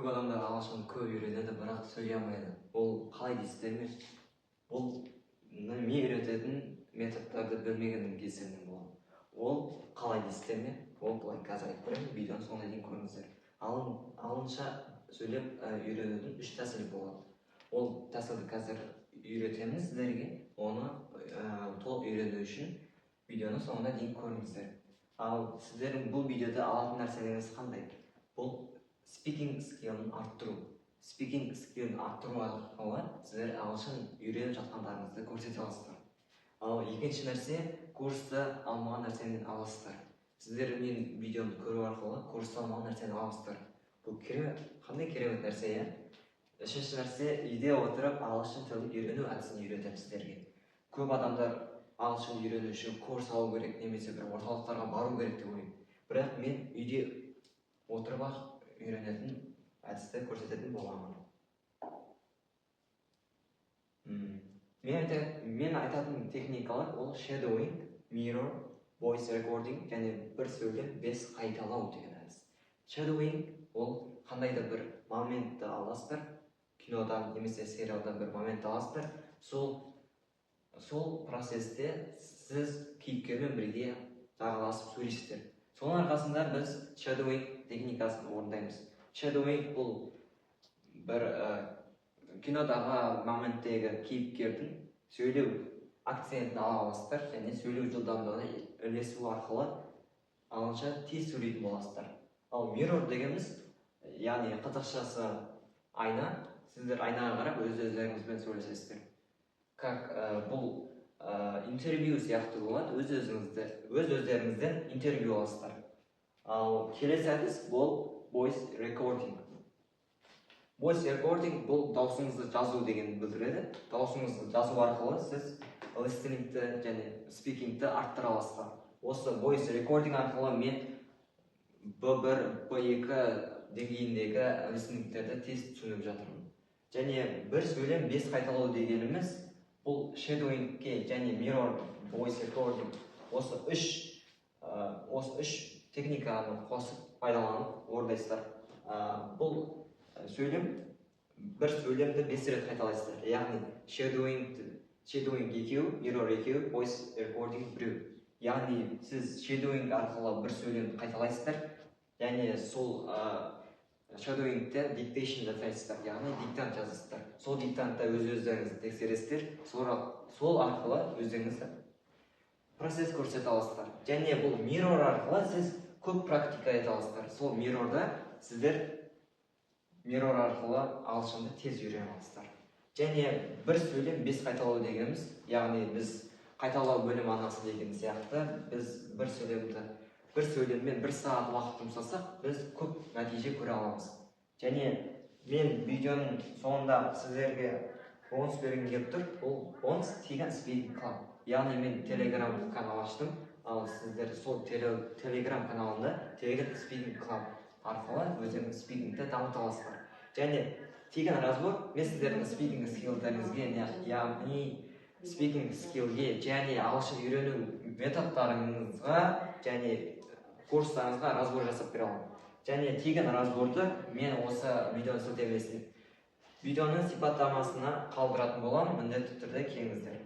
Көп адамдар ағылшын көп үйренеді, бірақ сөйлей алмайды. Ол қалай дейсіздер ме? Ол мен үйрететін методтарды білмегеннің кесірінен болады. Ол қалай дейсіздер ме? Ол былай қазір айтып беремін, видеоны соңына дейін көріңіздер. Алынша сөйлеп үйренудің 3 тәсілі болады. Ол тәсілді қазір үйретеміз сіздерге. Оны толық үйрену үшін видеоны соңына дейін көріңіздер. Ал сіздердің бұл видеода алатын нәрселеріңіз қандай? Бұл speaking skill'ын арттыру. Speaking skill'ын арттыру арқылы сіздер ағылшын үйреніп жатқандарыңызды көрсете аласыздар. Ал екінші нәрсе, курста алмаған нәрсені аласыздар. Сіздер мен видеоны көру арқылы курста алмаған нәрсені аласыздар. Бұл қандай керемет нәрсе, иә? Үшінші нәрсе, үйде отырып ағылшын тілін үйрену әдісін үйретемін сіздерге. Көп адамдар ағылшын үйрену үшін курс алу керек, немесе бір орталықтарға бару керек деп ойлайды. Бірақ мен үйде отырып үйренетін әдісті көрсететін боламын. Мен айтатын техникалар ол shadowing, mirror, voice recording және бір сөйлем 5 қайталау деген әдіс. Shadowing ол қандай да бір моментті аласыздар, кинодан немесе сериалдан бір момент аласыздар. Сол процесте сіз кейіпкермен бірге жағаласып сөйлейсіздер. Соның арқасында біз shadowing техникасын орындаймыз. Shadowing бұл бір кинодағы моменттегі кейіпкердің сөйлеу акцентін ала аласыздар және сөйлеу жылдамдығына ілесу арқылы алынша тез сөйлейтін боласыздар. Ал mirror дегеніміз, яғни қазақшасы айна, сіздер айнаға қарап өз-өздеріңізбен сөйлесесіздер. Бұл интервью сияқты болады, өз-өздеріңізден интервью аласыздар. Ал келесі әдіс бұл voice recording. Voice recording бұл даусыңызды жазу деген білдіреді. Даусыңызды жазу арқылы сіз listeningті және speakingті арттыра аласыздар. Осы voice recording арқылы мен B1, B2 деңгейіндегі listeningтерді тез түсініп жатырмын. Және бір сөйлем 5 қайталау дегеніміз бұл shadowingке және mirror, voice recording осы үш техниканы қосып пайдаланып орындайсыздар. Бұл бір сөйлемді 5 рет қайталайсыздар. Яғни shadowing 2, mirror 2, voice recording 1. Яғни сіз shadowing арқылы бір сөйлемді қайталайсыздар, және сол shadowingте dictation жасайсыздар, яғни диктант жазасыздар. Сол диктантта өз-өздеріңізді тексересіздер, сол арқылы өздеріңізді процесс көрсете аласыздар. Және бұл mirror арқылы сіз көп практика ете аласыздар. Сол mirrorда сіздер mirror арқылы ағылшынды тез үйрене аласыздар. Және бір сөйлем 5 қайталау дегеніміз, яғни біз қайталау бөлім анасы деген сияқты, біз бір сөйлеммен 1 сағат уақыт жұмсасақ, біз көп нәтиже көре аламыз. Және мен видеоның соңында сіздерге бонус бергім келіп тұр. Ол бонус Тиган Speaking Club. Яғни мен Telegram канал аштым. Ал сіздер сол Telegram каналында Тиган Speaking Club арқылы өздеріңіз спикингті дамыта аласыздар. Және Тиган разбор мен сіздердің спикинг скиллдеріңізге, яғни спикинг скиллге және ағылшын үйрену методтарыңызға және курстарыңызға разбор жасап бере аламын. Және Тиган разборды мен осы видеоның сілтемесіне, видеоның сипаттамасына қалдыратын боламын, міндетті түрде келіңіздер.